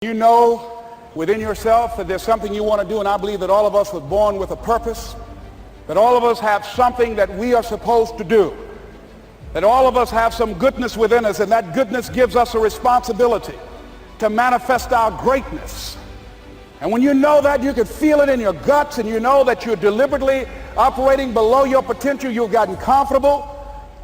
You know within yourself that there's something you want to do, and I believe that all of us were born with a purpose, that all of us have something that we are supposed to do, that all of us have some goodness within us, and that goodness gives us a responsibility to manifest our greatness. And when you know that, you can feel it in your guts, and you know that you're deliberately operating below your potential, you've gotten comfortable,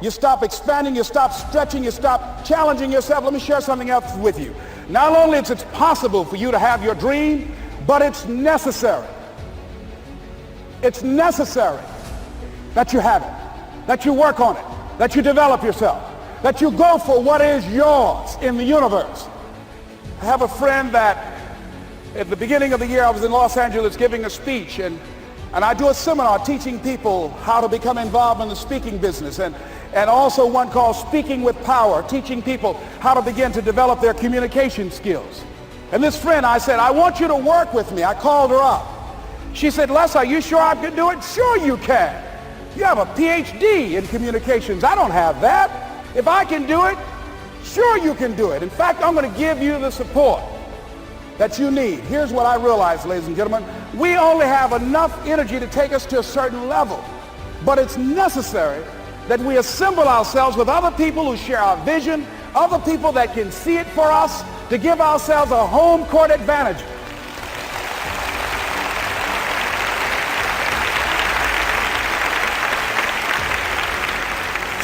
you stop expanding, you stop stretching, you stop challenging yourself. Let me share something else with you. Not only is it possible for you to have your dream, but it's necessary. It's necessary that you have it, that you work on it, that you develop yourself, that you go for what is yours in the universe. I have a friend that at the beginning of the year I was in Los Angeles giving a speech, and I do a seminar teaching people how to become involved in the speaking business, and also one called Speaking with Power, teaching people how to begin to develop their communication skills. And this friend, I said, I want you to work with me. I called her up. She said, Les, are you sure I can do it? Sure you can. You have a PhD in communications. I don't have that. If I can do it, sure you can do it. In fact, I'm going to give you the support that you need. Here's what I realized, ladies and gentlemen. We only have enough energy to take us to a certain level, but it's necessary that we assemble ourselves with other people who share our vision, other people that can see it for us, to give ourselves a home court advantage.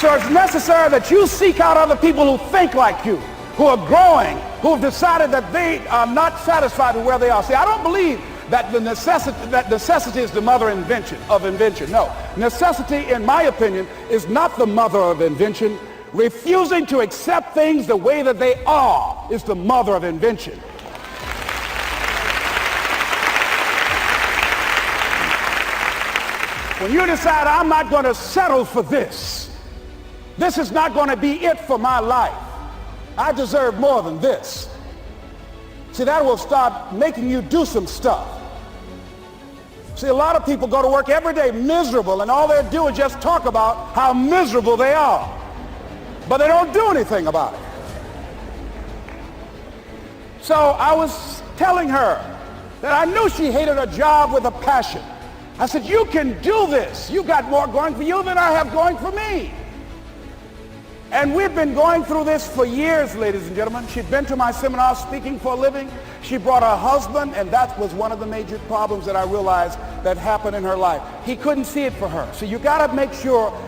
So it's necessary that you seek out other people who think like you, who are growing, who have decided that they are not satisfied with where they are. See, I don't believe that necessity is the mother of invention. No, necessity, in my opinion, is not the mother of invention. Refusing to accept things the way that they are is the mother of invention. When you decide, I'm not going to settle for this, this is not going to be it for my life, I deserve more than this. See, that will start making you do some stuff. See, a lot of people go to work every day miserable, and all they do is just talk about how miserable they are. But they don't do anything about it. So I was telling her that I knew she hated her job with a passion. I said, you can do this. You got more going for you than I have going for me. And we've been going through this for years, ladies and gentlemen. She'd been to my seminar speaking for a living. She brought her husband, and that was one of the major problems that I realized that happened in her life. He couldn't see it for her. So you got to make sure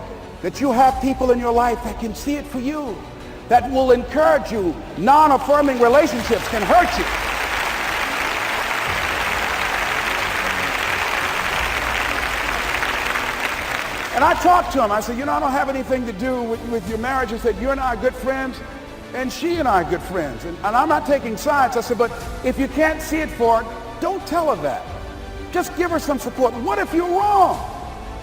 that you have people in your life that can see it for you, that will encourage you. Non-affirming relationships can hurt you. And I talked to him. I said, you know, I don't have anything to do with your marriage. He said, you and I are good friends, and she and I are good friends. And I'm not taking sides. I said, but if you can't see it for her, don't tell her that. Just give her some support. What if you're wrong?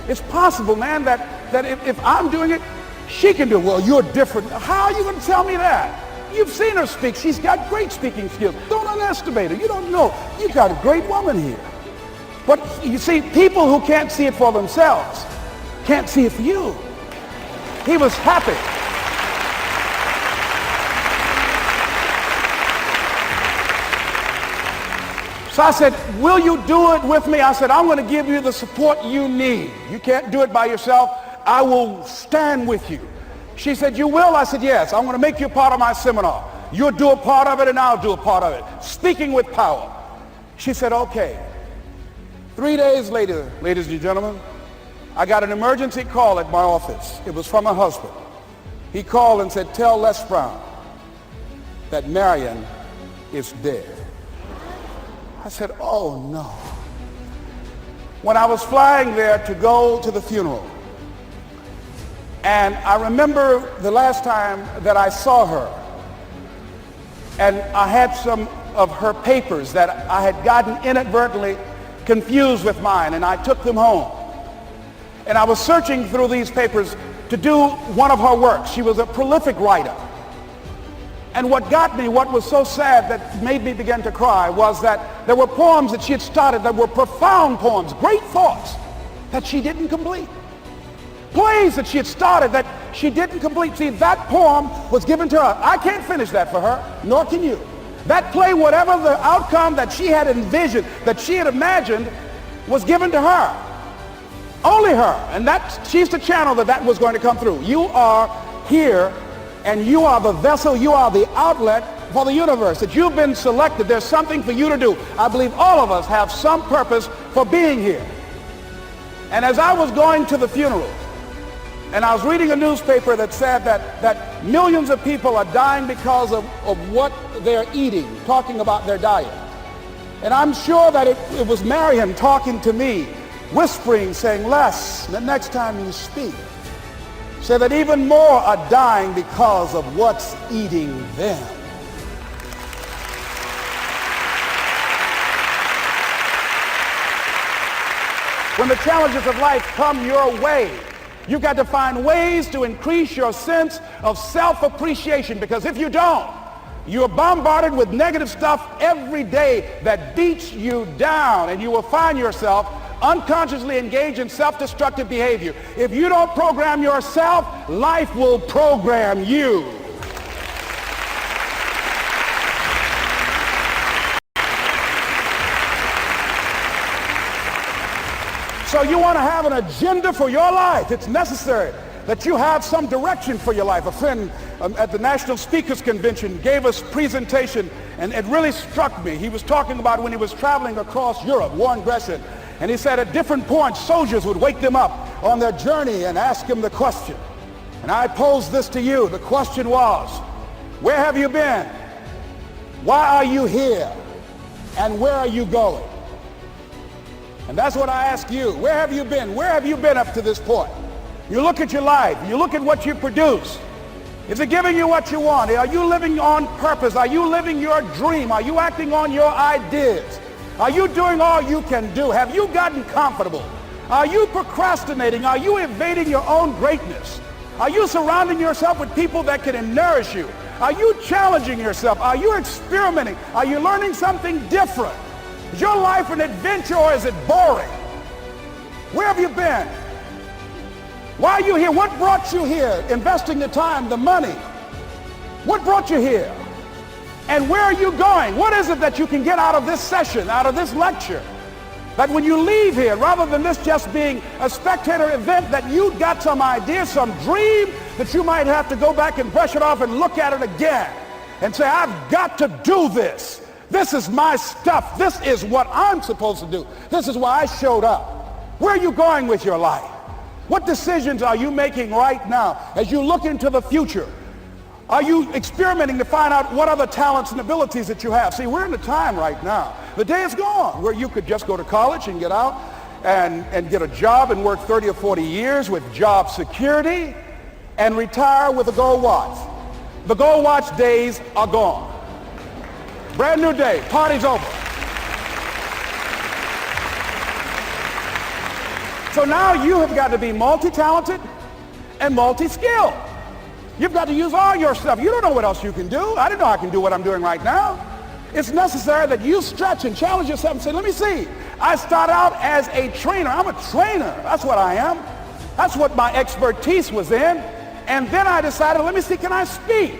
It's possible, man, that if I'm doing it, she can do it. Well, you're different. How are you going to tell me that? You've seen her speak. She's got great speaking skills. Don't underestimate her. You don't know. You got a great woman here. But you see, people who can't see it for themselves can't see it for you. He was happy. So I said, will you do it with me? I said, I'm going to give you the support you need. You can't do it by yourself. I will stand with you. She said, you will? I said, yes. I'm going to make you part of my seminar. You'll do a part of it, and I'll do a part of it. Speaking with Power. She said, okay. 3 days later, ladies and gentlemen, I got an emergency call at my office. It was from her husband. He called and said, tell Les Brown that Marion is dead. I said, oh no. When I was flying there to go to the funeral, and I remember the last time that I saw her, and I had some of her papers that I had gotten inadvertently confused with mine, and I took them home. And I was searching through these papers to do one of her works. She was a prolific writer. And what got me, what was so sad that made me begin to cry, was that there were poems that she had started that were profound poems, great thoughts that she didn't complete. Plays that she had started that she didn't complete. See, that poem was given to her. I can't finish that for her, nor can you. That play, whatever the outcome that she had envisioned, that she had imagined, was given to her. Only her. And she's the channel that was going to come through. You are here, and you are the vessel, you are the outlet for the universe. That you've been selected. There's something for you to do. I believe all of us have some purpose for being here. And as I was going to the funeral, and I was reading a newspaper that said that millions of people are dying because of what they're eating, talking about their diet. And I'm sure that it was Marion talking to me, whispering, saying, Les, the next time you speak, say that even more are dying because of what's eating them. When the challenges of life come your way, you've got to find ways to increase your sense of self-appreciation, because if you don't, you're bombarded with negative stuff every day that beats you down, and you will find yourself unconsciously engaged in self-destructive behavior. If you don't program yourself, life will program you. So you want to have an agenda for your life. It's necessary that you have some direction for your life. A friend at the National Speakers Convention gave us a presentation, and it really struck me. He was talking about when he was traveling across Europe, Warren Gresham, and he said at different points, soldiers would wake them up on their journey and ask him the question. And I posed this to you. The question was, where have you been? Why are you here? And where are you going? And that's what I ask you. Where have you been? Where have you been up to this point? You look at your life. You look at what you produce. Is it giving you what you want? Are you living on purpose? Are you living your dream? Are you acting on your ideas? Are you doing all you can do? Have you gotten comfortable? Are you procrastinating? Are you evading your own greatness? Are you surrounding yourself with people that can nourish you? Are you challenging yourself? Are you experimenting? Are you learning something different? Is your life an adventure, or is it boring? Where have you been? Why are you here? What brought you here? Investing the time, the money. What brought you here? And where are you going? What is it that you can get out of this session, out of this lecture? That when you leave here, rather than this just being a spectator event, that you got some idea, some dream, that you might have to go back and brush it off and look at it again and say, I've got to do this. This is my stuff. This is what I'm supposed to do. This is why I showed up. Where are you going with your life? What decisions are you making right now as you look into the future? Are you experimenting to find out what other talents and abilities that you have? See, we're in a time right now. The day is gone where you could just go to college and get out and get a job and work 30 or 40 years with job security and retire with a gold watch. The gold watch days are gone. Brand new day. Party's over. So now you have got to be multi-talented and multi-skilled. You've got to use all your stuff. You don't know what else you can do. I didn't know I can do what I'm doing right now. It's necessary that you stretch and challenge yourself and say, let me see. I start out as a trainer. I'm a trainer. That's what I am. That's what my expertise was in. And then I decided, let me see, can I speak?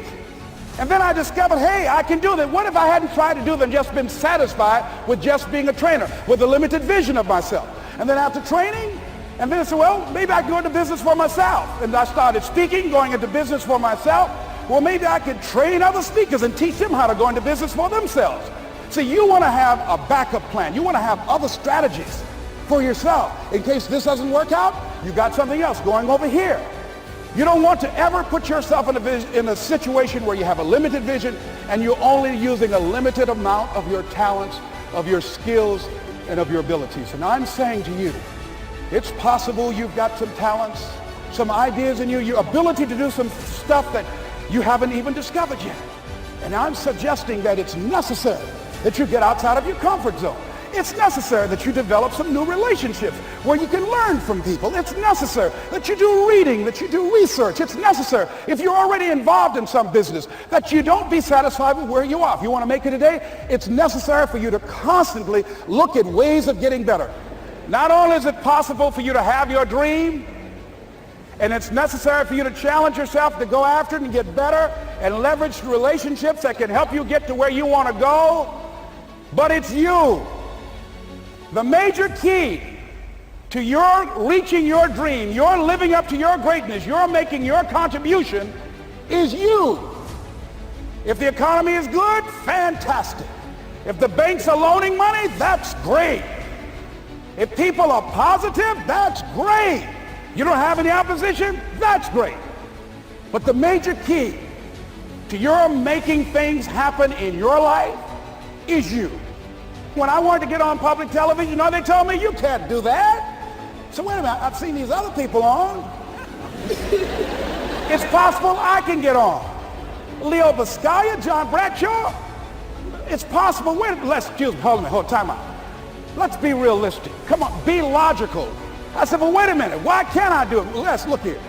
And then I discovered, hey, I can do that. What if I hadn't tried to do that and just been satisfied with just being a trainer, with a limited vision of myself? And then after training, and then I said, well, maybe I can go into business for myself. And I started speaking, going into business for myself. Well, maybe I could train other speakers and teach them how to go into business for themselves. See, you want to have a backup plan. You want to have other strategies for yourself. In case this doesn't work out, you got something else going over here. You don't want to ever put yourself in a situation where you have a limited vision and you're only using a limited amount of your talents, of your skills, and of your abilities. And I'm saying to you, it's possible you've got some talents, some ideas in you, your ability to do some stuff that you haven't even discovered yet. And I'm suggesting that it's necessary that you get outside of your comfort zone. It's necessary that you develop some new relationships where you can learn from people. It's necessary that you do reading, that you do research. It's necessary, if you're already involved in some business, that you don't be satisfied with where you are. If you want to make it today, it's necessary for you to constantly look at ways of getting better. Not only is it possible for you to have your dream And it's necessary for you to challenge yourself to go after it and get better and leverage relationships that can help you get to where you want to go. But it's you. The major key to your reaching your dream, your living up to your greatness, your making your contribution is you. If the economy is good, fantastic. If the banks are loaning money, that's great. If people are positive, that's great. You don't have any opposition, that's great. But the major key to your making things happen in your life is you. When I wanted to get on public television, you know, they told me, you can't do that. So wait a minute, I've seen these other people on. It's possible I can get on. Leo Biscaya, John Bradshaw. It's possible. Wait, excuse me, hold on, time out. Let's be realistic. Come on, be logical. I said, well, wait a minute. Why can't I do it? Let's look here.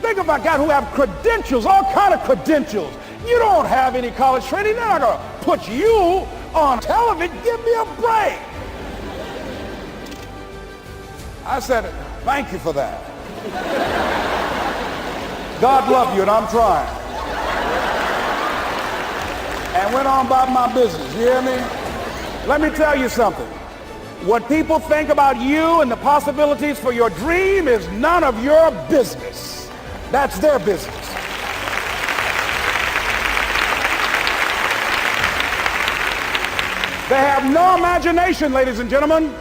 Think about guys who have credentials, all kind of credentials. You don't have any college training. They're not going to put you on television. Give me a break. I said, thank you for that. God love you, and I'm trying. And went on about my business. You hear me? Let me tell you something. What people think about you and the possibilities for your dream is none of your business. That's their business. They have no imagination, ladies and gentlemen.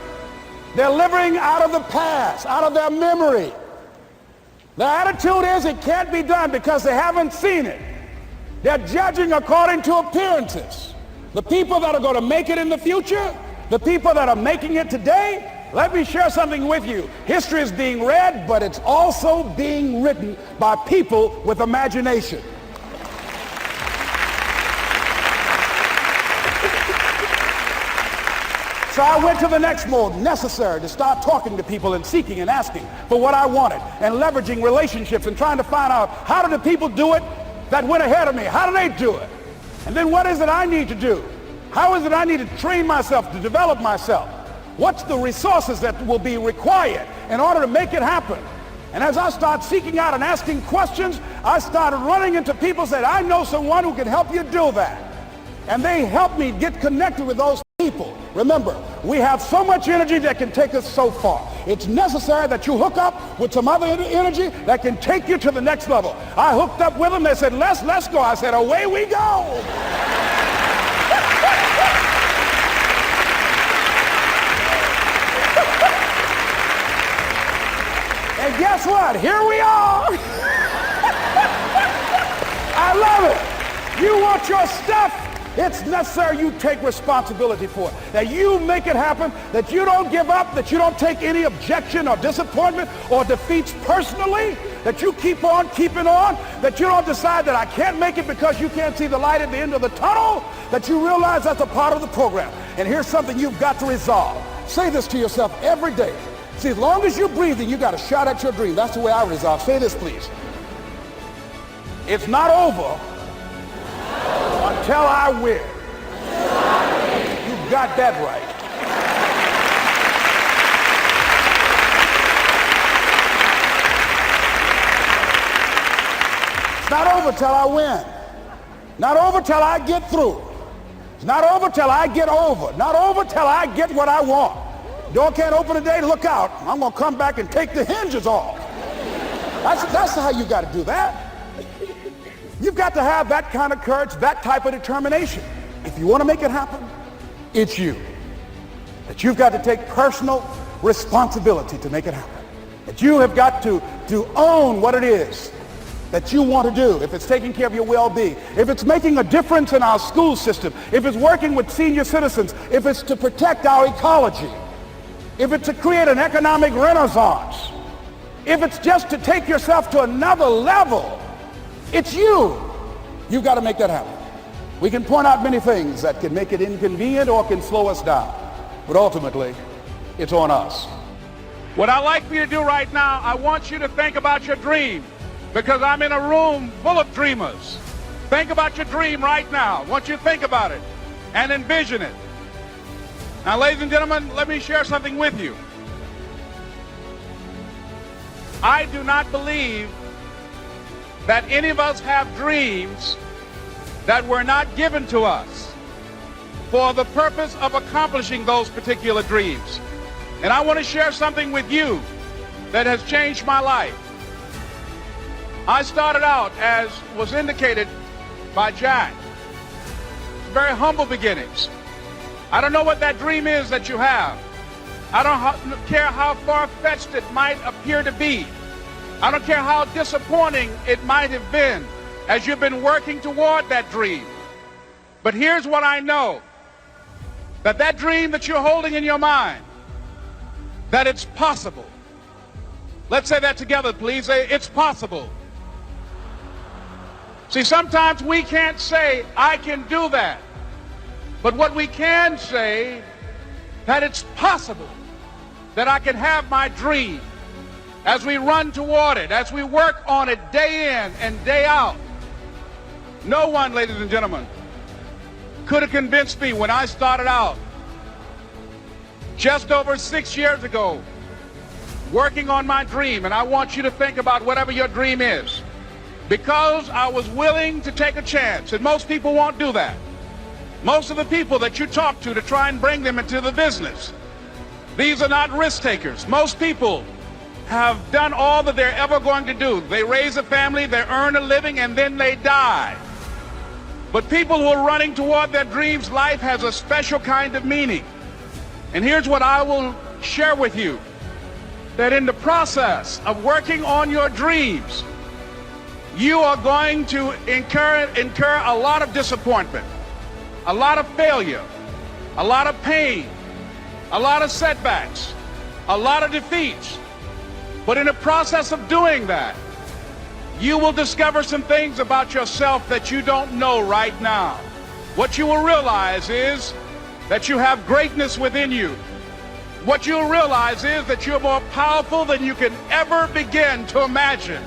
They're living out of the past, out of their memory. Their attitude is it can't be done because they haven't seen it. They're judging according to appearances. The people that are going to make it in the future, the people that are making it today, let me share something with you. History is being read, but it's also being written by people with imagination. So I went to the next mode, necessary to start talking to people and seeking and asking for what I wanted and leveraging relationships and trying to find out how do the people do it that went ahead of me? How do they do it? And then what is it I need to do? How is it I need to train myself, to develop myself? What's the resources that will be required in order to make it happen? And as I start seeking out and asking questions, I started running into people who said, I know someone who can help you do that. And they helped me get connected with those people. Remember, we have so much energy that can take us so far. It's necessary that you hook up with some other energy that can take you to the next level. I hooked up with them. They said, let's go. I said, away we go. And guess what? Here we are. I love it. You want your stuff? It's necessary you take responsibility for it, that you make it happen, that you don't give up, that you don't take any objection or disappointment or defeats personally, that you keep on keeping on, that you don't decide that I can't make it because you can't see the light at the end of the tunnel, that you realize that's a part of the program. And here's something you've got to resolve. Say this to yourself every day. See, as long as you're breathing, you got a shot at your dream. That's the way I resolve. Say this, please. It's not over until I win. You got that right. It's not over till I win. Not over till I get through. It's not over till I get over. Not over till I get what I want. Door can't open today, look out. I'm going to come back and take the hinges off. That's how you got to do that. You've got to have that kind of courage, that type of determination. If you want to make it happen, it's you. That you've got to take personal responsibility to make it happen. That you have got to own what it is that you want to do. If it's taking care of your well-being, if it's making a difference in our school system, if it's working with senior citizens, if it's to protect our ecology, if it's to create an economic renaissance, if it's just to take yourself to another level, it's you. You've got to make that happen. We can point out many things that can make it inconvenient or can slow us down, but ultimately, it's on us. What I'd like for you to do right now, I want you to think about your dream, because I'm in a room full of dreamers. Think about your dream right now. I want you to think about it and envision it. Now, ladies and gentlemen, let me share something with you. I do not believe that any of us have dreams that were not given to us for the purpose of accomplishing those particular dreams. And I want to share something with you that has changed my life. I started out, as was indicated by Jack, very humble beginnings. I don't know what that dream is that you have. I don't care how far-fetched it might appear to be. I don't care how disappointing it might have been as you've been working toward that dream. But here's what I know, that dream that you're holding in your mind, that it's possible. Let's say that together, please. Say, it's possible. See, sometimes we can't say, I can do that. But what we can say, that it's possible that I can have my dream as we run toward it, as we work on it day in and day out. No one, ladies and gentlemen, could have convinced me when I started out just over 6 years ago working on my dream. And I want you to think about whatever your dream is, because I was willing to take a chance. And most people won't do that. Most of the people that you talk to try and bring them into the business, these are not risk takers. Most people have done all that they're ever going to do. They raise a family, they earn a living, and then they die. But people who are running toward their dreams, life has a special kind of meaning. And here's what I will share with you, that in the process of working on your dreams, you are going to incur a lot of disappointment, a lot of failure, a lot of pain, a lot of setbacks, a lot of defeats. But in the process of doing that, you will discover some things about yourself that you don't know right now. What you will realize is that you have greatness within you. What you'll realize is that you're more powerful than you can ever begin to imagine.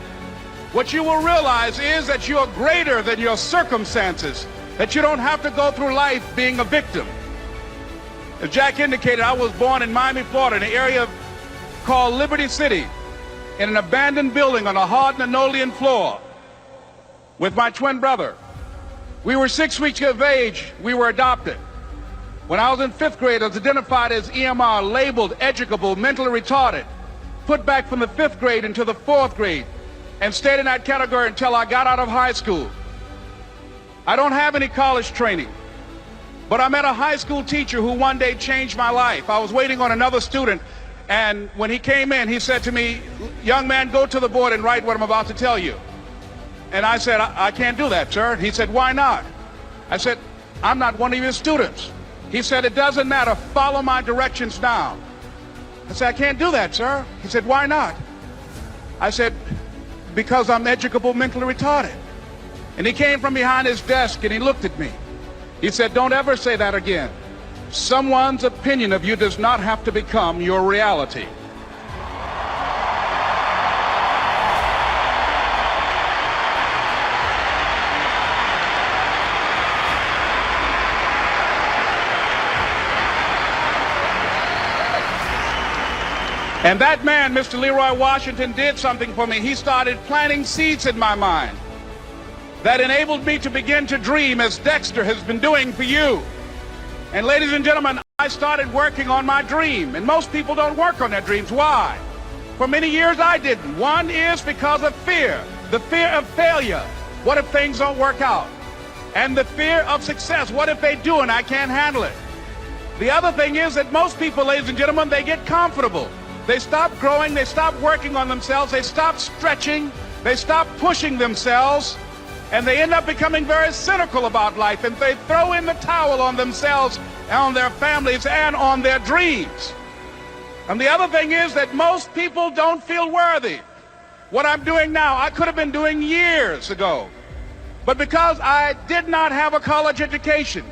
What you will realize is that you are greater than your circumstances, that you don't have to go through life being a victim. As Jack indicated, I was born in Miami, Florida, in an area called Liberty City, in an abandoned building on a hard linoleum floor with my twin brother. We were 6 weeks of age. We were adopted. When I was in 5th grade, I was identified as EMR, labeled educable, mentally retarded, put back from the 5th grade into the 4th grade, and stayed in that category until I got out of high school. I don't have any college training, but I met a high school teacher who one day changed my life. I was waiting on another student, and when he came in, he said to me, "Young man, go to the board and write what I'm about to tell you." And I said, I can't do that, sir. He said, "Why not?" I said, "I'm not one of your students." He said, "It doesn't matter. Follow my directions now." I said, "I can't do that, sir." He said, "Why not?" I said, "Because I'm educable, mentally retarded." And he came from behind his desk and he looked at me. He said, "Don't ever say that again. Someone's opinion of you does not have to become your reality." And that man, Mr. Leroy Washington, did something for me. He started planting seeds in my mind that enabled me to begin to dream, as Dexter has been doing for you. And ladies and gentlemen, I started working on my dream. And most people don't work on their dreams. Why? For many years I didn't. One is because of fear. The fear of failure. What if things don't work out? And the fear of success. What if they do and I can't handle it? The other thing is that most people, ladies and gentlemen, they get comfortable. They stop growing, they stop working on themselves, they stop stretching, they stop pushing themselves, and they end up becoming very cynical about life, and they throw in the towel on themselves, on their families, and on their dreams. And the other thing is that most people don't feel worthy. What I'm doing now, I could have been doing years ago. But because I did not have a college education,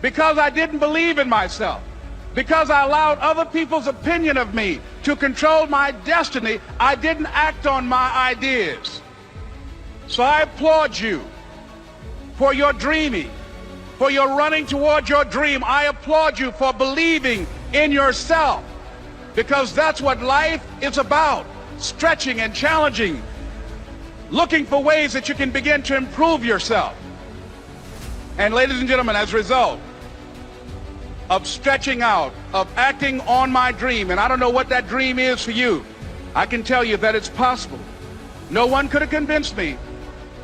because I didn't believe in myself, because I allowed other people's opinion of me to control my destiny, I didn't act on my ideas. So I applaud you for your dreaming, for your running toward your dream. I applaud you for believing in yourself, because that's what life is about. stretching and challenging, looking for ways that you can begin to improve yourself. And ladies and gentlemen, as a result of stretching out, of acting on my dream, and I don't know what that dream is for you, I can tell you that it's possible. No one could have convinced me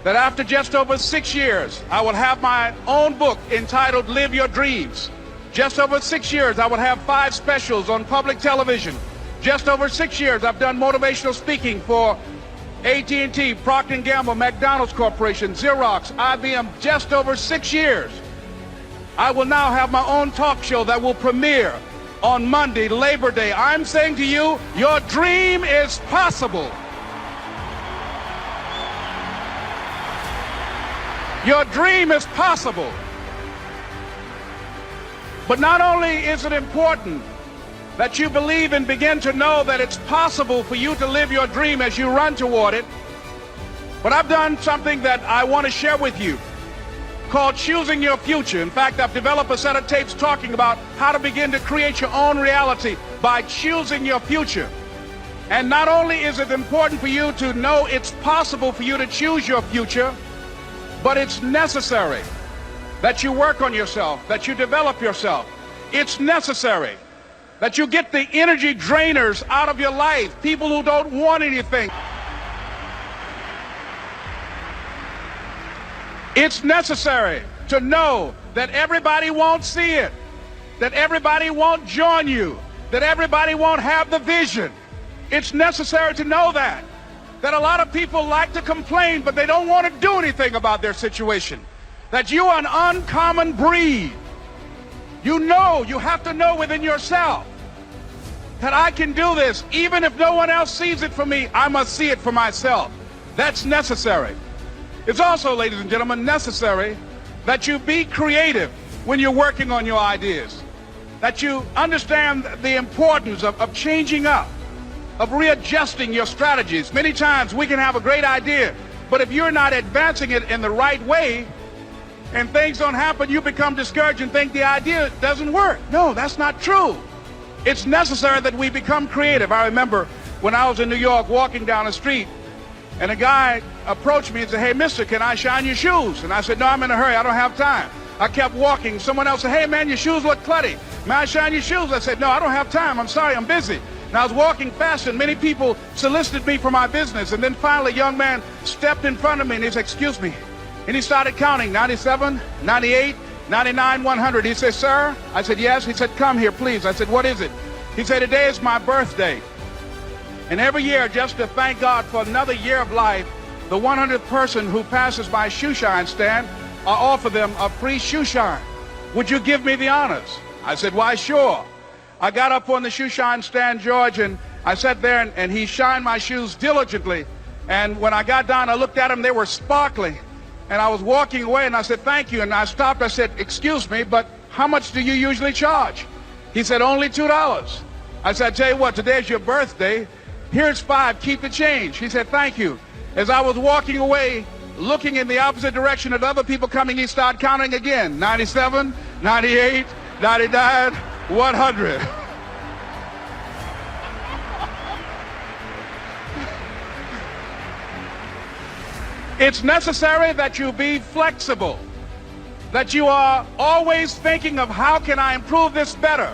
that after just over 6 years, I will have my own book entitled Live Your Dreams. Just over 6 years, I will have 5 specials on public television. Just over 6 years, I've done motivational speaking for AT&T, Procter & Gamble, McDonald's Corporation, Xerox, IBM. Just over 6 years. I will now have my own talk show that will premiere on Monday, Labor Day. I'm saying to you, your dream is possible. Your dream is possible. But not only is it important that you believe and begin to know that it's possible for you to live your dream as you run toward it, but I've done something that I want to share with you called Choosing Your Future. In fact, I've developed a set of tapes talking about how to begin to create your own reality by choosing your future. And not only is it important for you to know it's possible for you to choose your future, but it's necessary that you work on yourself, that you develop yourself. It's necessary that you get the energy drainers out of your life, people who don't want anything. It's necessary to know that everybody won't see it, that everybody won't join you, that everybody won't have the vision. It's necessary to know that a lot of people like to complain, but they don't want to do anything about their situation, that you are an uncommon breed. You know, you have to know within yourself that I can do this. Even if no one else sees it for me, I must see it for myself. That's necessary. It's also, ladies and gentlemen, necessary that you be creative when you're working on your ideas, that you understand the importance of changing up, of readjusting your strategies. Many times we can have a great idea, but if you're not advancing it in the right way and things don't happen, you become discouraged and think the idea doesn't work. No, that's not true. It's necessary that we become creative. I remember when I was in New York walking down the street, and a guy approached me and said, "Hey, mister, can I shine your shoes?" And I said, "No, I'm in a hurry. I don't have time." I kept walking. Someone else said, "Hey, man, your shoes look clutty. May I shine your shoes?" I said, "No, I don't have time. I'm sorry, I'm busy." And I was walking fast, and many people solicited me for my business. And then finally, a young man stepped in front of me, and he said, "Excuse me." And he started counting, 97, 98, 99, 100. He said, "Sir?" I said, "Yes." He said, "Come here, please." I said, "What is it?" He said, "Today is my birthday. And every year, just to thank God for another year of life, the 100th person who passes my shoe shine stand, I offer them a free shoe shine. Would you give me the honors?" I said, "Why, sure." I got up on the shoe shine stand, George, and I sat there, and he shined my shoes diligently. And when I got down, I looked at them, they were sparkling. And I was walking away, and I said, "Thank you." And I stopped, I said, "Excuse me, but how much do you usually charge?" He said, "Only $2. I said, "I tell you what, today's your birthday. Here's $5, keep the change." He said, "Thank you." As I was walking away, looking in the opposite direction at other people coming, he started counting again. 97, 98, 99, 100. It's necessary that you be flexible, that you are always thinking of how can I improve this better.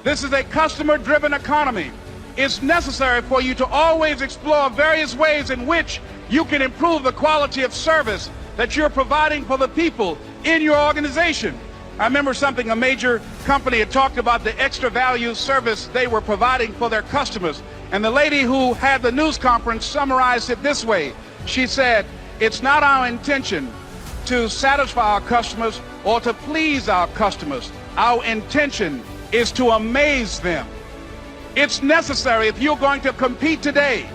This is a customer-driven economy. It's necessary for you to always explore various ways in which you can improve the quality of service that you're providing for the people in your organization. I remember something, a major company had talked about the extra value service they were providing for their customers. And the lady who had the news conference summarized it this way. She said, "It's not our intention to satisfy our customers or to please our customers. Our intention is to amaze them." It's necessary, if you're going to compete today,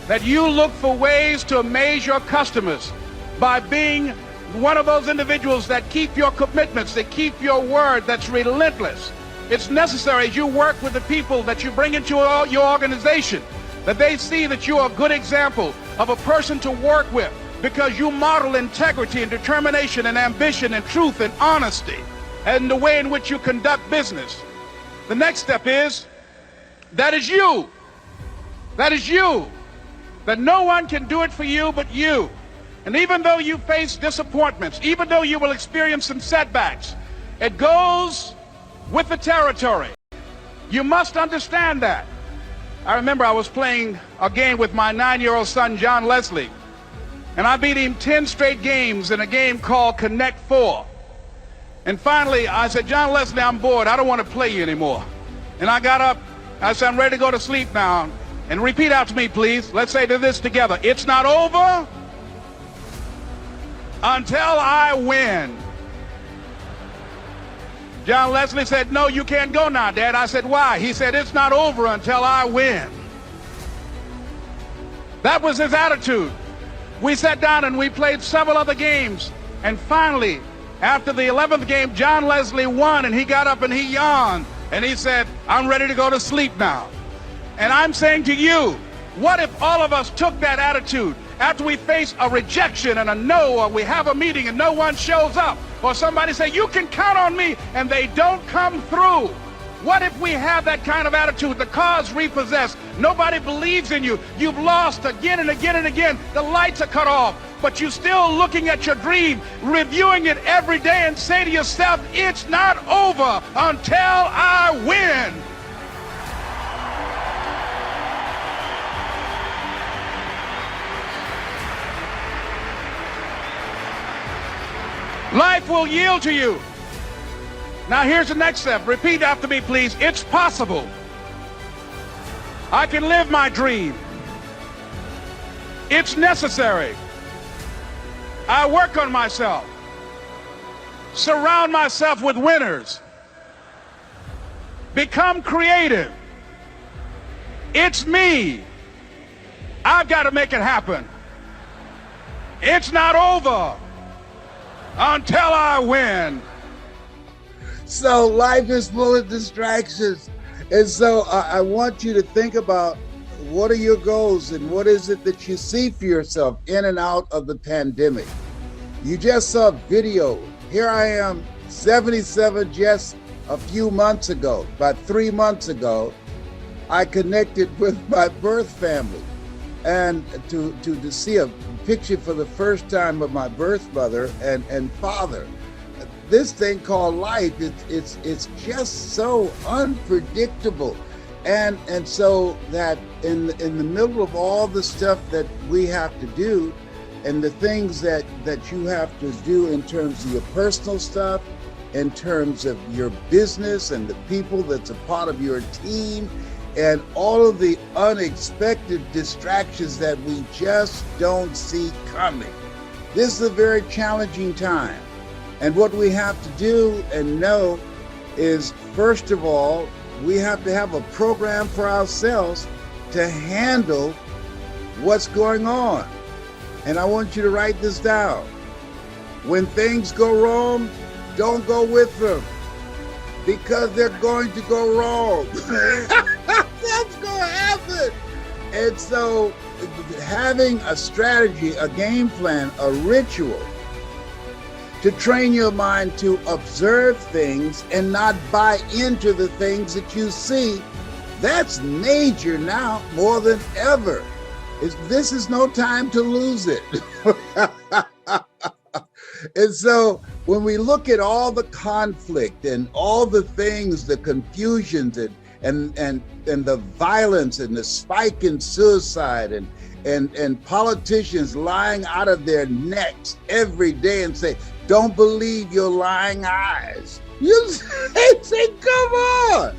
that you look for ways to amaze your customers by being one of those individuals that keep your commitments, that keep your word, that's relentless. It's necessary as you work with the people that you bring into your organization, that they see that you are a good example of a person to work with, because you model integrity and determination and ambition and truth and honesty and the way in which you conduct business. The next step is, that is you. That is you. that no one can do it for you but you. And even though you face disappointments, even though you will experience some setbacks, it goes with the territory. You must understand that. I remember I was playing a game with my 9-year-old son, John Leslie, and I beat him 10 straight games in a game called Connect Four. And finally, I said, John Leslie, I'm bored. I don't want to play you anymore. And I got up. I said, I'm ready to go to sleep now. And repeat out to me, please. Let's say this together. It's not over until I win. John Leslie said, no, you can't go now, Dad. I said, why? He said, it's not over until I win. That was his attitude. We sat down and we played several other games. And finally, after the 11th game, John Leslie won, and he got up and he yawned. And he said, I'm ready to go to sleep now. And I'm saying to you, what if all of us took that attitude after we face a rejection and a no, or we have a meeting and no one shows up, or somebody say, you can count on me, and they don't come through? What if we have that kind of attitude? The car's repossessed. Nobody believes in you. You've lost again and again and again. The lights are cut off, but you're still looking at your dream, reviewing it every day, and say to yourself, it's not over until I win. Life will yield to you. Now here's the next step. Repeat after me, please. It's possible. I can live my dream. It's necessary. I work on myself. Surround myself with winners. Become creative. It's me. I've got to make it happen. It's not over until I win. So life is full of distractions. And so I want you to think about, what are your goals and what is it that you see for yourself in and out of the pandemic? You just saw video. Here I am, 77, just a few months ago, about 3 months ago, I connected with my birth family. And to see a picture for the first time of my birth mother and father. This thing called life, it's just so unpredictable. And so that in the middle of all the stuff that we have to do, and the things that you have to do in terms of your personal stuff, in terms of your business and the people that's a part of your team, and all of the unexpected distractions that we just don't see coming. This is a very challenging time. And what we have to do and know is, first of all, we have to have a program for ourselves to handle what's going on. And I want you to write this down. When things go wrong, don't go with them, because they're going to go wrong. That's going to happen. And so having a strategy, a game plan, a ritual to train your mind to observe things and not buy into the things that you see, that's major now more than ever. This is no time to lose it. And so when we look at all the conflict and all the things, the confusions and the violence and the spike in suicide and politicians lying out of their necks every day and say, don't believe your lying eyes. You say, come on.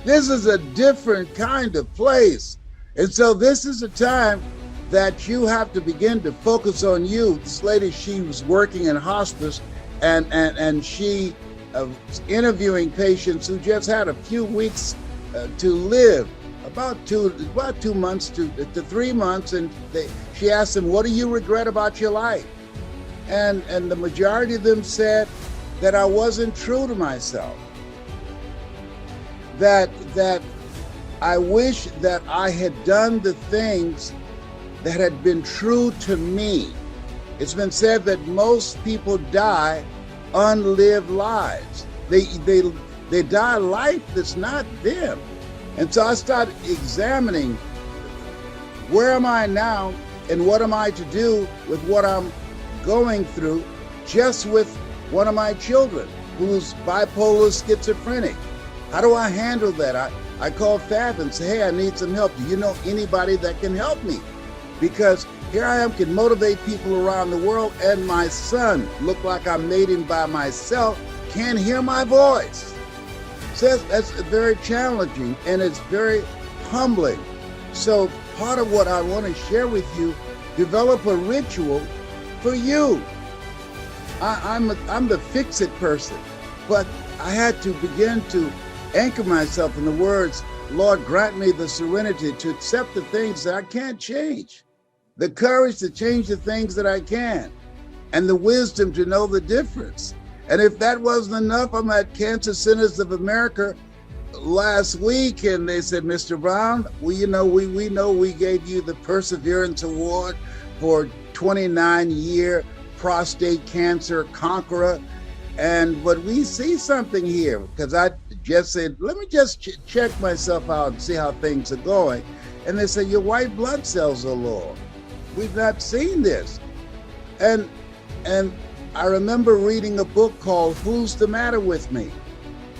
This is a different kind of place. And so this is a time that you have to begin to focus on you. This lady, she was working in hospice and she was interviewing patients who just had a few weeks to live, about 2 months to 3 months. And she asked them, what do you regret about your life? And the majority of them said that I wasn't true to myself. That I wish that I had done the things that had been true to me. It's been said that most people die unlived lives. They die a life that's not them. And so I started examining Where am I now, and what am I to do with what I'm going through just with one of my children who's bipolar schizophrenic? How do I handle that? I call Fab and say, hey, I need some help. Do you know anybody that can help me? Because here I am, can motivate people around the world, and my son, look like I made him by myself, can't hear my voice. So that's very challenging, and it's very humbling. So part of what I want to share with you, develop a ritual for you. I'm the fix-it person, but I had to begin to anchor myself in the words, Lord, grant me the serenity to accept the things that I can't change, the courage to change the things that I can, and the wisdom to know the difference. And if that wasn't enough, I'm at Cancer Centers of America last week, and they said, Mr. Brown, we know we gave you the Perseverance Award for 29-year prostate cancer conqueror. But we see something here, because I just said, let me just check myself out and see how things are going. And they said, your white blood cells are low. We've not seen this. And I remember reading a book called Who's the Matter with Me?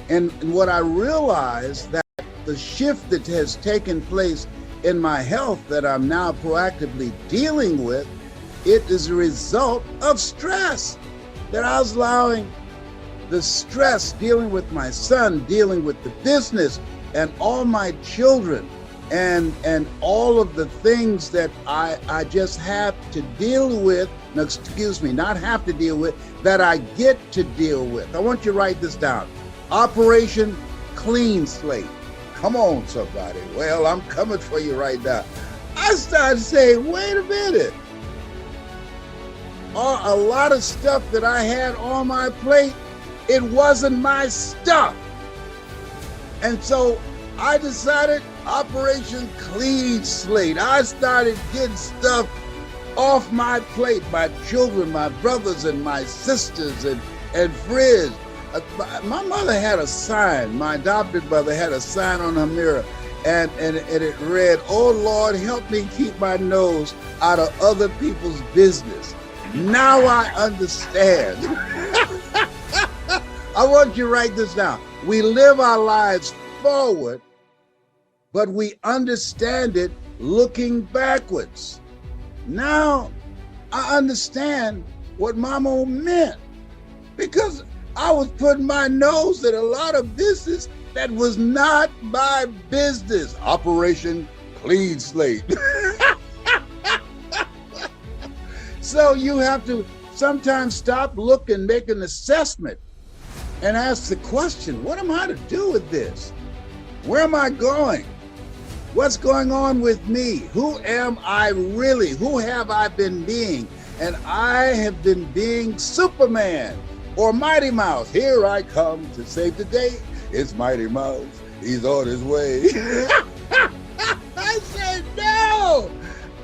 And what I realized, that the shift that has taken place in my health that I'm now proactively dealing with, it is a result of stress. That I was allowing the stress, dealing with my son, dealing with the business and all my children, and all of the things that I just have to deal with, no, excuse me, not have to deal with, that I get to deal with. I want you to write this down. Operation Clean Slate. Come on, somebody. Well, I'm coming for you right now. I started saying, wait a minute. A lot of stuff that I had on my plate, it wasn't my stuff. And so I decided Operation Clean Slate. I started getting stuff off my plate, my children, my brothers and my sisters and friends. My mother had a sign, my adopted mother had a sign on her mirror, and it read, oh Lord, help me keep my nose out of other people's business. Now I understand. I want you to write this down. We live our lives forward, but we understand it looking backwards. Now I understand what Mama meant, because I was putting my nose in a lot of business that was not my business. Operation Clean Slate. So you have to sometimes stop, look, and make an assessment and ask the question, what am I to do with this? Where am I going? What's going on with me? Who am I really? Who have I been being? And I have been being Superman or Mighty Mouse. Here I come to save the day. It's Mighty Mouse. He's on his way. I said, no,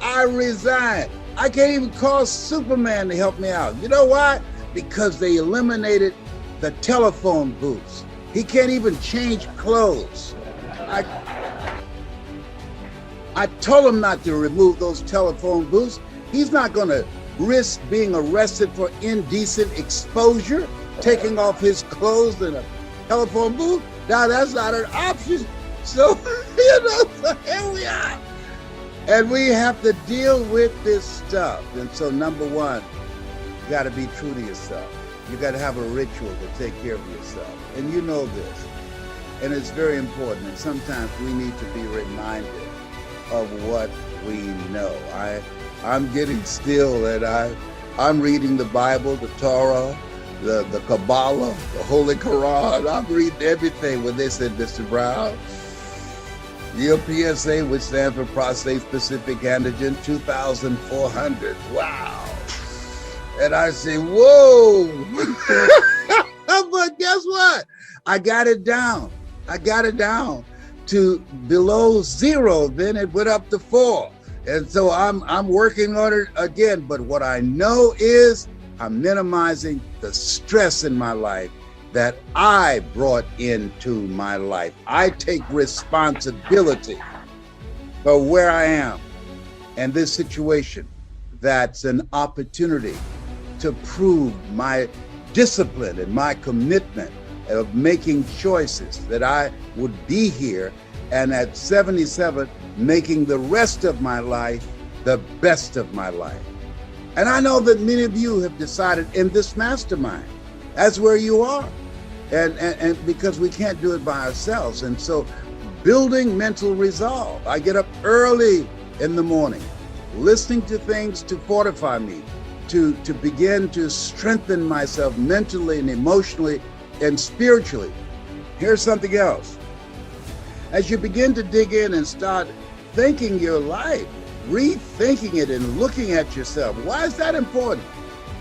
I resign. I can't even call Superman to help me out. You know why? Because they eliminated the telephone booths. He can't even change clothes. I told him not to remove those telephone booths. He's not gonna risk being arrested for indecent exposure, taking off his clothes in a telephone booth. Now that's not an option. So, so here we are. And we have to deal with this stuff. And so number one, you gotta be true to yourself. You gotta have a ritual to take care of yourself. And you know this. And it's very important. And sometimes we need to be reminded of what we know. I'm getting still, and I'm reading the Bible, the Torah, the Kabbalah, the Holy Quran. I'm reading everything when they said, Mr. Brown, your PSA, which stands for prostate specific antigen 2400. Wow. And I say, whoa. But guess what? I got it down. To below 0. Then it went up to 4. And so I'm working on it again. But what I know is I'm minimizing the stress in my life that I brought into my life. I take responsibility for where I am. and this situation that's an opportunity to prove my discipline and my commitment of making choices, that I would be here and at 77 making the rest of my life the best of my life. And I know that many of you have decided in this mastermind, that's where you are. And because we can't do it by ourselves. And so building mental resolve. I get up early in the morning, listening to things to fortify me, to begin to strengthen myself mentally and emotionally and spiritually. Here's something else. As you begin to dig in and start thinking your life, rethinking it and looking at yourself, why is that important?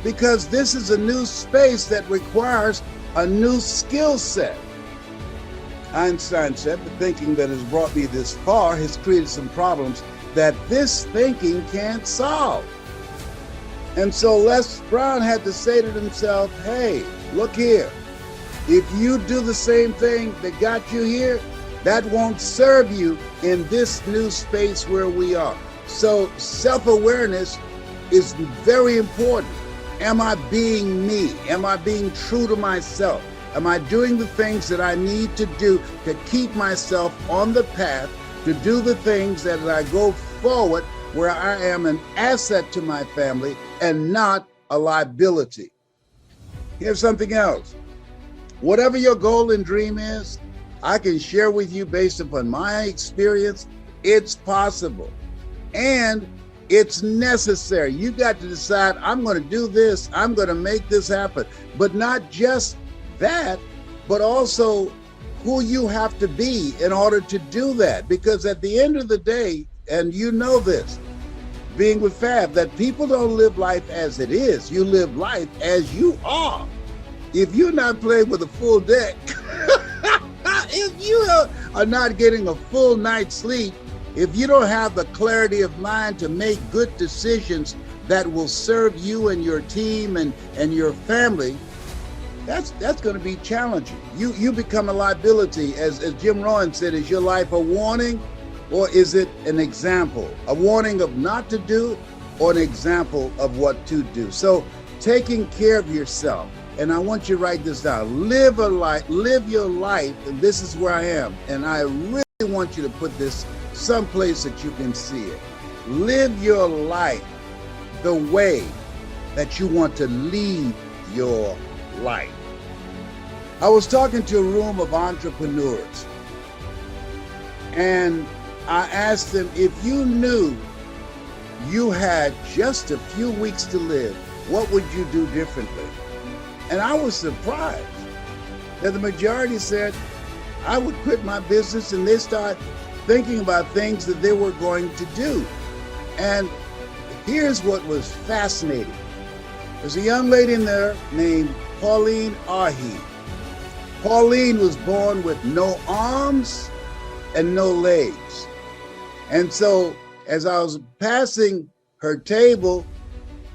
Because this is a new space that requires a new skill set. Einstein said, the thinking that has brought me this far has created some problems that this thinking can't solve. And so Les Brown had to say to himself, hey, look here, if you do the same thing that got you here, that won't serve you in this new space where we are. So self-awareness is very important. Am I being me? Am I being true to myself? Am I doing the things that I need to do to keep myself on the path to do the things that as I go forward where I am an asset to my family and not a liability? Here's something else. Whatever your goal and dream is, I can share with you based upon my experience, it's possible and it's necessary. You got to decide, I'm going to do this, I'm going to make this happen. But not just that, but also who you have to be in order to do that. Because at the end of the day, and you know this, being with Fab, that people don't live life as it is. You live life as you are. If you're not playing with a full deck, if you are not getting a full night's sleep, if you don't have the clarity of mind to make good decisions that will serve you and your team and your family, that's going to be challenging. You become a liability. As Jim Rohn said, is your life a warning or is it an example? A warning of not to do or an example of what to do? So taking care of yourself. And I want you to write this down. Live your life, and this is where I am. And I really want you to put this someplace that you can see it. Live your life the way that you want to lead your life. I was talking to a room of entrepreneurs, and I asked them, if you knew you had just a few weeks to live, what would you do differently? And I was surprised that the majority said, I would quit my business, and they start thinking about things that they were going to do. And here's what was fascinating. There's a young lady in there named Pauline Ahi. Pauline was born with no arms and no legs. And so as I was passing her table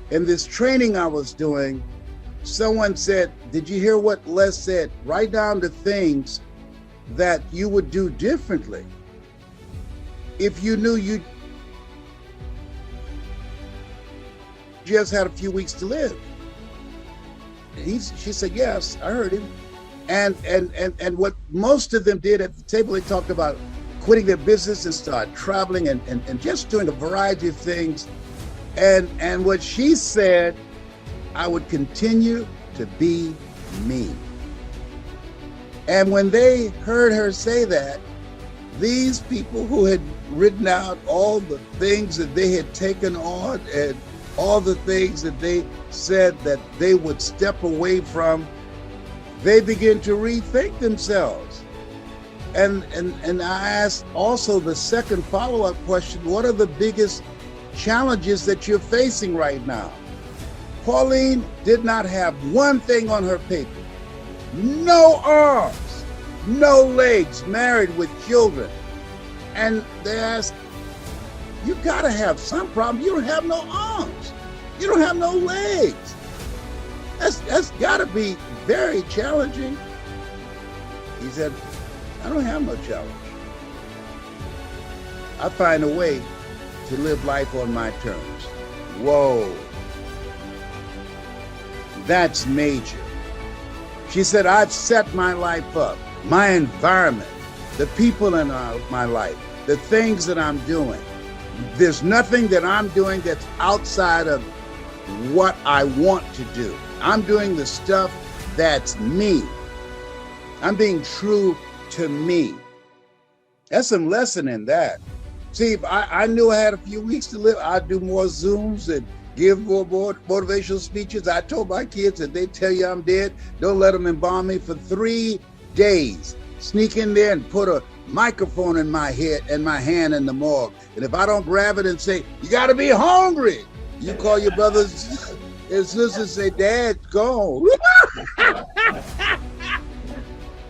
in this training I was doing, someone said, did you hear what Les said? Write down the things that you would do differently if you knew you just had a few weeks to live. She said, yes, I heard him. And what most of them did at the table, they talked about quitting their business and start traveling and just doing a variety of things. And what she said, I would continue to be me. And when they heard her say that, these people who had written out all the things that they had taken on and all the things that they said that they would step away from, they begin to rethink themselves. And I asked also the second follow-up question, what are the biggest challenges that you're facing right now? Pauline did not have one thing on her paper. No arms, no legs, married with children. And they asked, you gotta have some problem. You don't have no arms. You don't have no legs. That's gotta be very challenging. He said, I don't have no challenge. I find a way to live life on my terms. Whoa. That's major. She said, I've set my life up, my environment, the people in my life, the things that I'm doing. There's nothing that I'm doing that's outside of what I want to do. I'm doing the stuff that's me. I'm being true to me. That's some lesson in that. See, if I knew I had a few weeks to live, I'd do more Zooms and give more motivational speeches. I told my kids that they tell you I'm dead, don't let them embalm me for 3 days. Sneak in there and put a microphone in my head and my hand in the morgue. And if I don't grab it and say, you got to be hungry, you call your brothers and sisters and say, Dad's gone.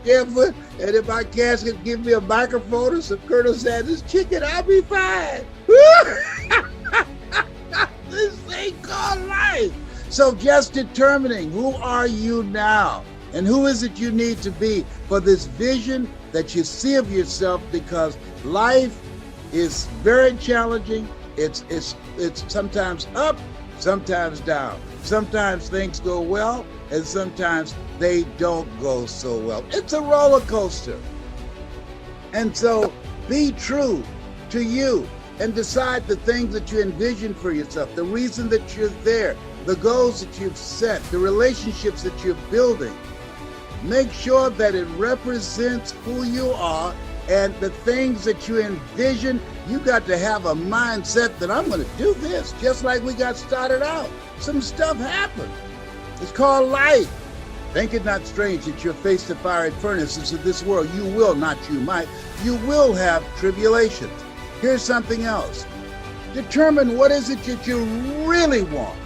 Yeah, but, and if my casket give me a microphone or some Colonel Sanders chicken, I'll be fine. This thing called life. So just determining who are you now and who is it you need to be for this vision that you see of yourself, because life is very challenging. It's sometimes up, sometimes down. Sometimes things go well, and sometimes they don't go so well. It's a roller coaster. And so be true to you and decide the things that you envision for yourself, the reason that you're there, the goals that you've set, the relationships that you're building. Make sure that it represents who you are and the things that you envision. You got to have a mindset that I'm going to do this, just like we got started out. Some stuff happened. It's called life. Think it not strange that you're faced the fiery furnaces of this world. You will, not you might. You will have tribulations. Here's something else. Determine what is it that you really want.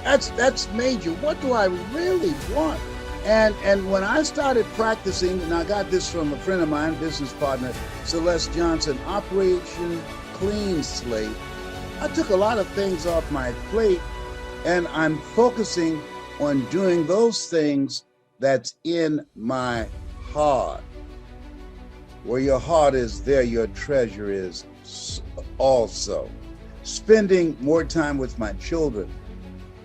That's major. What do I really want? And when I started practicing, and I got this from a friend of mine, business partner, Celeste Johnson, Operation Clean Slate, I took a lot of things off my plate, and I'm focusing on doing those things that's in my heart. Where your heart is, there your treasure is also. Spending more time with my children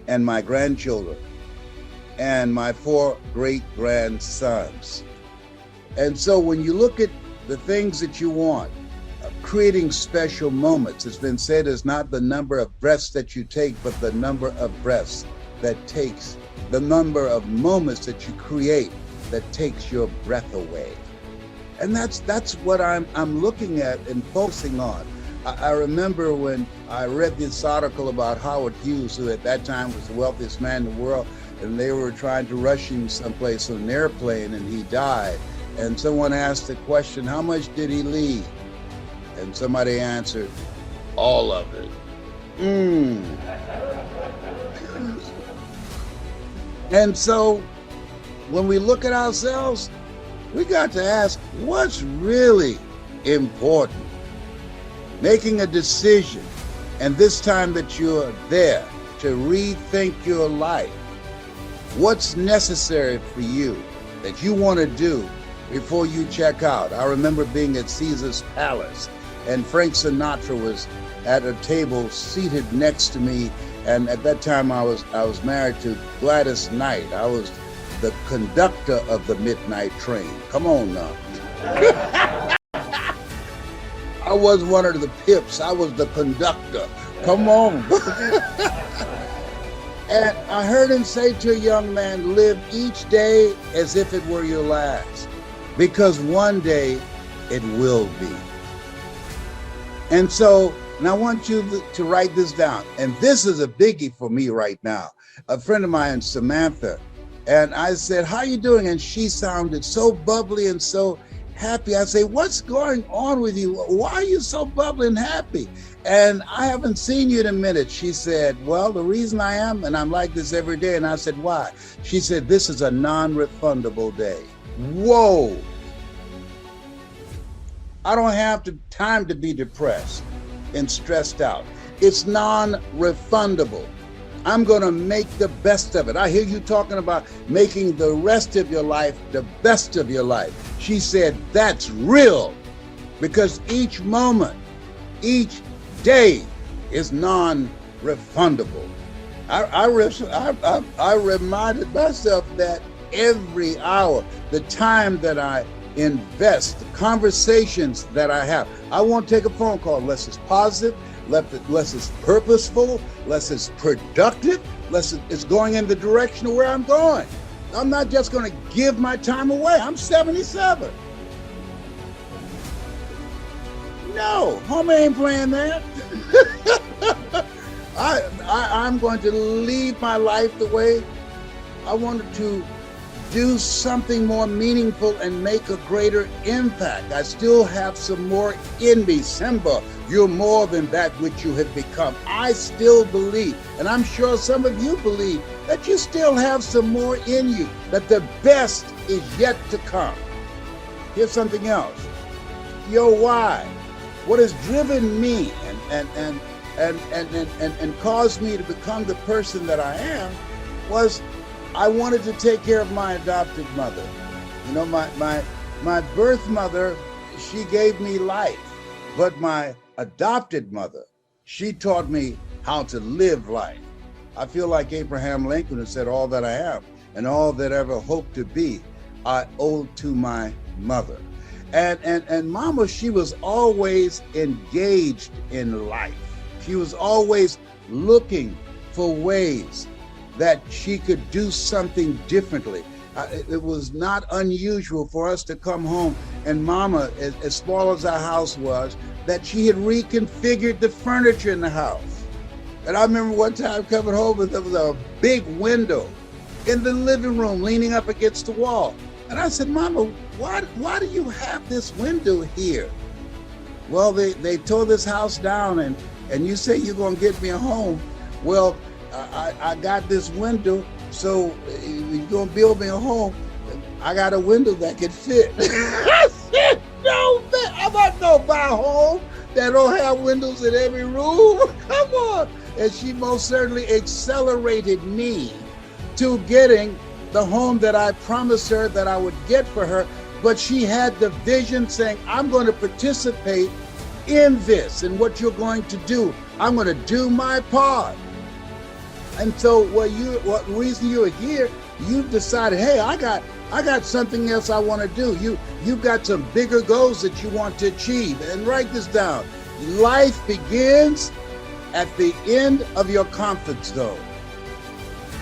and my grandchildren and my 4 great-grandsons. And so when you look at the things that you want, creating special moments, it's been said, is not the number of breaths that you take, but the number of breaths that takes, the number of moments that you create that takes your breath away. And that's what I'm looking at and focusing on. I remember when I read this article about Howard Hughes, who at that time was the wealthiest man in the world, and they were trying to rush him someplace on an airplane, and he died. And someone asked the question, how much did he leave? And somebody answered, all of it. And so when we look at ourselves, we got to ask, what's really important? Making a decision, and this time that you're there, to rethink your life. What's necessary for you that you want to do before you check out? I remember being at Caesar's Palace, and Frank Sinatra was at a table seated next to me, and at that time I was married to Gladys Knight. I was the conductor of the midnight train. Come on now. I was one of the pips. I was the conductor. Come on. And I heard him say to a young man, live each day as if it were your last, because one day it will be. And so, and I want you to write this down. And this is a biggie for me right now. A friend of mine, Samantha, and I said, how you doing? And she sounded so bubbly and so happy. I say, what's going on with you? Why are you so bubbly and happy? And I haven't seen you in a minute. She said, well, the reason I am, and I'm like this every day. And I said, why? She said, this is a non-refundable day. Whoa. I don't have time to be depressed and stressed out. It's non-refundable. I'm going to make the best of it. I hear you talking about making the rest of your life the best of your life. She said, that's real, because each moment Each day is non-refundable. I reminded myself that every hour, the time that I invest, the conversations that I have. I won't take a phone call unless it's positive, less it's purposeful, less it's productive, less it's going in the direction of where I'm going. I'm not just going to give my time away. I'm 77. No, homie ain't playing that. I'm going to lead my life the way I wanted to do something more meaningful and make a greater impact. I still have some more in me. Simba, you're more than that which you have become. I still believe, and I'm sure some of you believe, that you still have some more in you, that the best is yet to come. Here's something else. Your why, what has driven me and caused me to become the person that I am was I wanted to take care of my adopted mother. You know, my birth mother, she gave me life, but my adopted mother, she taught me how to live life. I feel like Abraham Lincoln, who said, all that I am and all that I ever hope to be, I owe to my mother. And Mama, she was always engaged in life. She was always looking for ways that she could do something differently. It was not unusual for us to come home and Mama, as small as our house was, that she had reconfigured the furniture in the house. And I remember one time coming home and there was a big window in the living room leaning up against the wall. And I said, Mama, why do you have this window here? Well, they tore this house down and you say you're gonna get me a home. Well, I got this window, so you're gonna build me a home. I got a window that could fit. I said, no, man, I'm not gonna buy a home that don't have windows in every room. Come on. And she most certainly accelerated me to getting the home that I promised her that I would get for her. But she had the vision saying, I'm going to participate in this and what you're going to do. I'm going to do my part. And so what reason you're here, you've decided, hey, I got something else I want to do. You've got some bigger goals that you want to achieve. And write this down. Life begins at the end of your comfort zone.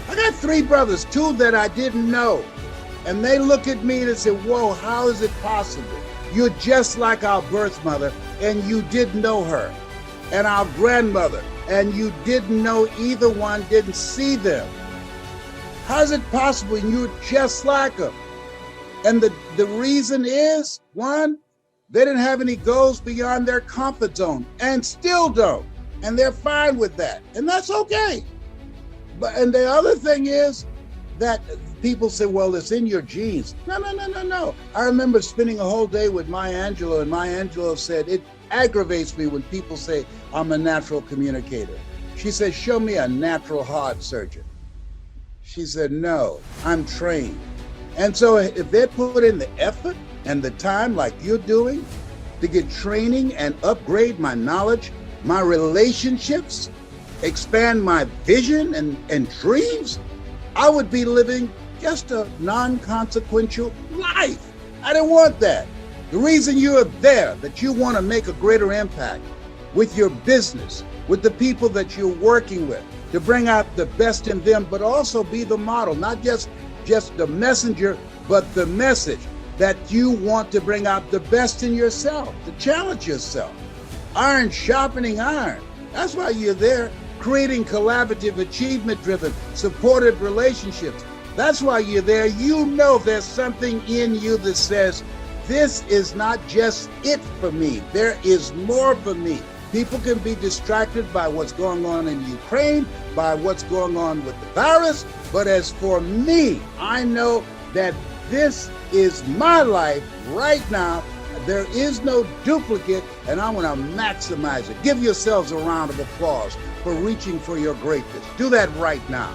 I got 3 brothers, 2 that I didn't know. And they look at me and say, whoa, how is it possible? You're just like our birth mother and you didn't know her. And our grandmother, and you didn't know either one, didn't see them. How is it possible? And you're just like them. And the reason is, one, they didn't have any goals beyond their comfort zone and still don't. And they're fine with that. And that's okay. And the other thing is that people say, well, it's in your genes. No. I remember spending a whole day with Maya Angelou, and Maya Angelou said, it aggravates me when people say I'm a natural communicator. She said, show me a natural heart surgeon. She said, no, I'm trained. And so if they put in the effort and the time like you're doing to get training and upgrade my knowledge, my relationships, expand my vision and dreams, I would be living just a non-consequential life. I didn't want that. The reason you're there, that you want to make a greater impact with your business, with the people that you're working with, to bring out the best in them, but also be the model, not just the messenger, but the message that you want to bring out the best in yourself, to challenge yourself. Iron sharpening iron. That's why you're there, creating collaborative, achievement-driven, supportive relationships. That's why you're there. You know there's something in you that says, this is not just it for me. There is more for me. People can be distracted by what's going on in Ukraine, by what's going on with the virus. But as for me, I know that this is my life right now. There is no duplicate, and I want to maximize it. Give yourselves a round of applause for reaching for your greatness. Do that right now.